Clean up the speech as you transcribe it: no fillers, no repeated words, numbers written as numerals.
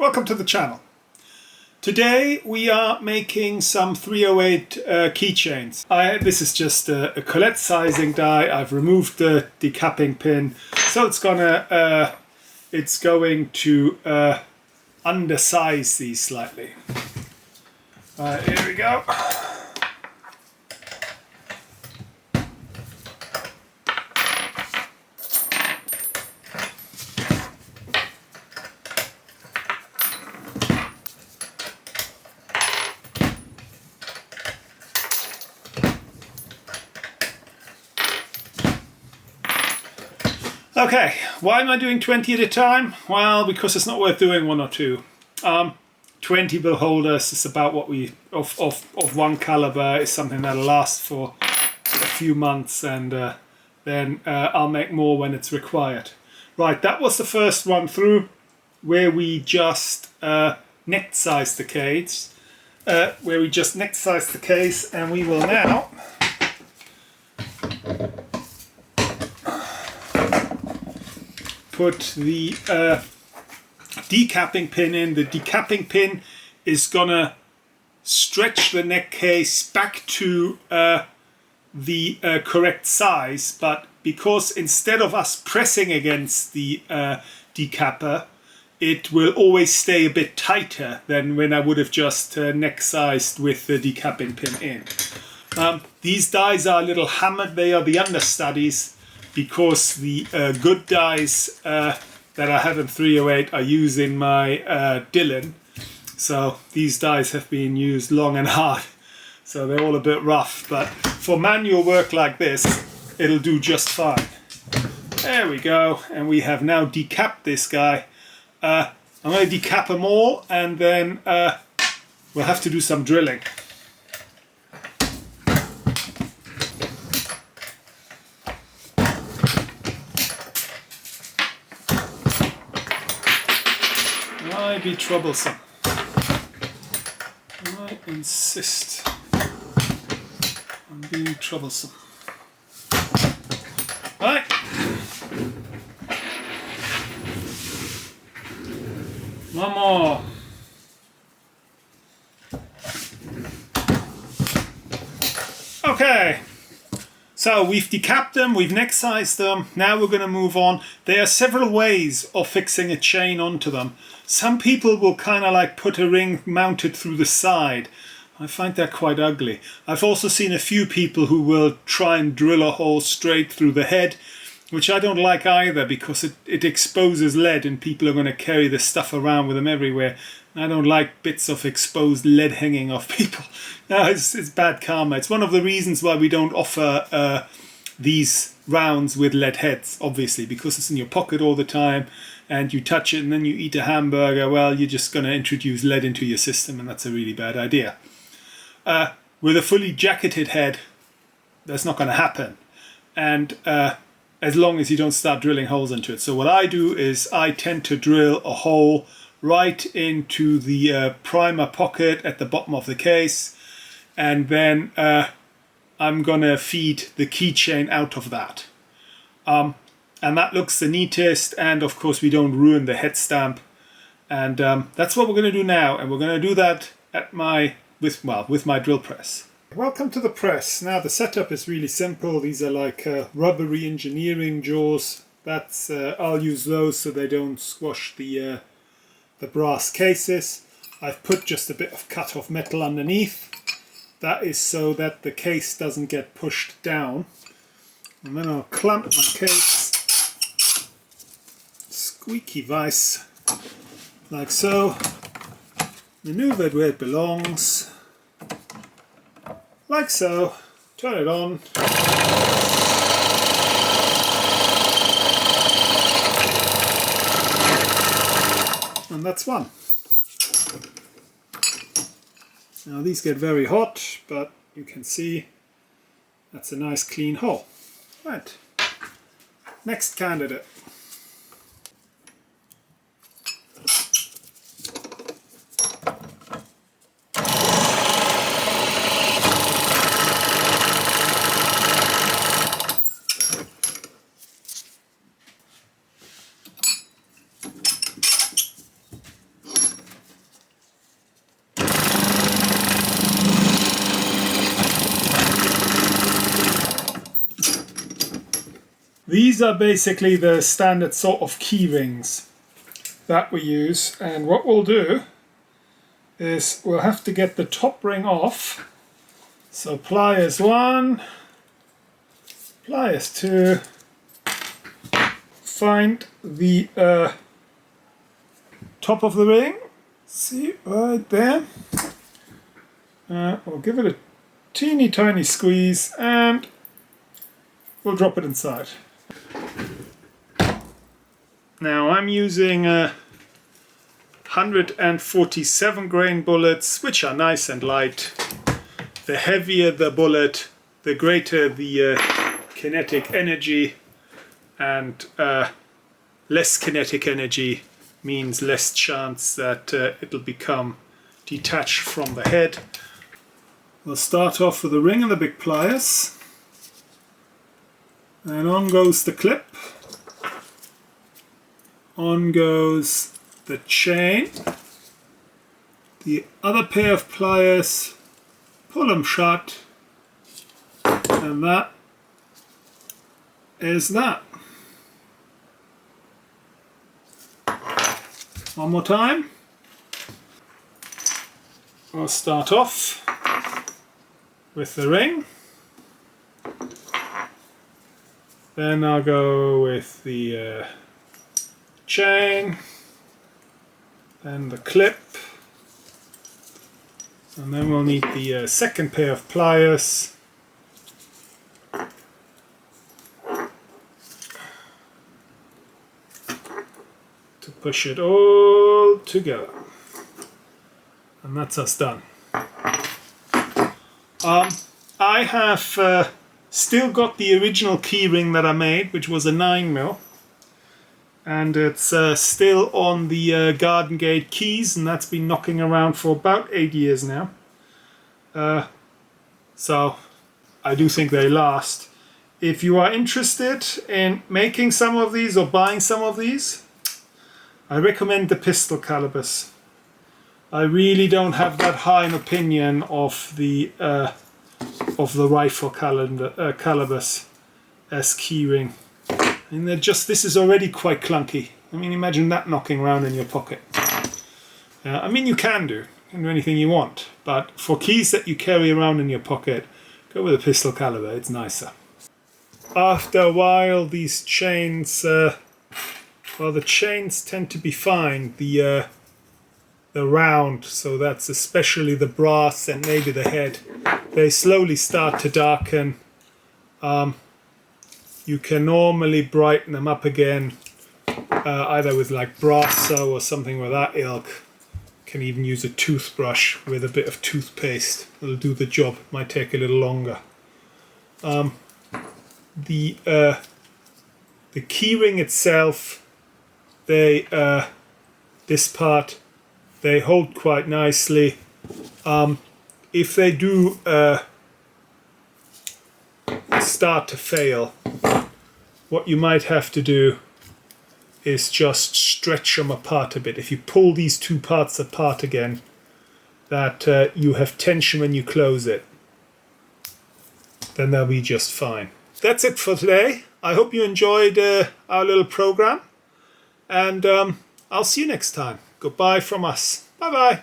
Welcome to the channel. Today we are making some 308 keychains. This is just a Colette sizing die. I've removed the decapping pin, so it's going to undersize these slightly. Here we go. Okay, why am I doing 20 at a time? Well, because it's not worth doing one or two. 20 will hold us. It's about what we of one caliber is something that'll last for a few months, and then I'll make more when it's required. Right, that was the first one through, where we just neck sized the case. And we will now put the decapping pin in. The decapping pin is gonna stretch the neck case back to the correct size, but because instead of us pressing against the decapper, it will always stay a bit tighter than when I would have just neck sized with the decapping pin in. These dies are a little hammered. They are the understudies, because the good dies that I have in 308 are used in my Dylan. So these dies have been used long and hard. So they're all a bit rough, but for manual work like this, it'll do just fine. There we go, and we have now decapped this guy. I'm going to decap them all, and then we'll have to do some drilling. Might be troublesome. I insist on being troublesome. Right. One more. Okay. So we've decapped them, we've neck sized them, now we're going to move on. There are several ways of fixing a chain onto them. Some people will kind of like put a ring mounted through the side. I find that quite ugly. I've also seen a few people who will try and drill a hole straight through the head, which I don't like either, because it exposes lead and people are going to carry this stuff around with them everywhere. I don't like bits of exposed lead hanging off people. No, it's bad karma. It's one of the reasons why we don't offer these rounds with lead heads, obviously, because it's in your pocket all the time and you touch it and then you eat a hamburger. Well, you're just going to introduce lead into your system, and that's a really bad idea. With a fully jacketed head, that's not going to happen. And as long as you don't start drilling holes into it. So what I do is I tend to drill a hole right into the primer pocket at the bottom of the case, and then I'm gonna feed the keychain out of that, and that looks the neatest, and of course we don't ruin the head stamp, and that's what we're gonna do now, and we're gonna do that at with my drill press. Welcome to the press. Now the setup is really simple. These are like rubbery engineering jaws. That's I'll use those so they don't squash the brass cases. I've put just a bit of cut off metal underneath. That is so that the case doesn't get pushed down. And then I'll clamp my case, squeaky vice, like so. Maneuver it where it belongs, like so. Turn it on. And that's one. Now these get very hot, but you can see that's a nice clean hole. Right. Next candidate. These are basically the standard sort of key rings that we use, and what we'll do is we'll have to get the top ring off. So pliers 1, pliers 2, find the top of the ring, see right there, we'll give it a teeny tiny squeeze and we'll drop it inside. Now I'm using 147 grain bullets, which are nice and light. The heavier the bullet, the greater the kinetic energy, and less kinetic energy means less chance that it'll become detached from the head. We'll start off with the ring and the big pliers, and on goes the clip, on goes the chain, the other pair of pliers, pull them shut, and that is that. One more time. I'll start off with the ring, then I'll go with the chain, then the clip, and then we'll need the second pair of pliers, to push it all together, and that's us done. I have still got the original key ring that I made, which was a 9mm, and it's still on the Garden Gate keys, and that's been knocking around for about 8 years now. So I do think they last. If you are interested in making some of these or buying some of these, I recommend the pistol calibers. I really don't have that high an opinion of the rifle calibers as keyring. And they're just, this is already quite clunky. I mean, imagine that knocking around in your pocket. I mean, you can do anything you want, but for keys that you carry around in your pocket, go with a pistol caliber, it's nicer. After a while, these chains, well, the chains tend to be fine. The round, so that's especially the brass and maybe the head, they slowly start to darken. You can normally brighten them up again, either with like Brasso or something with that ilk. You can even use a toothbrush with a bit of toothpaste. It'll do the job. It might take a little longer. The keyring itself, this part, they hold quite nicely. If they do start to fail, what you might have to do is just stretch them apart a bit. If you pull these two parts apart again, that you have tension when you close it, then they'll be just fine. That's it for today. I hope you enjoyed our little program, and I'll see you next time. Goodbye from us. Bye bye.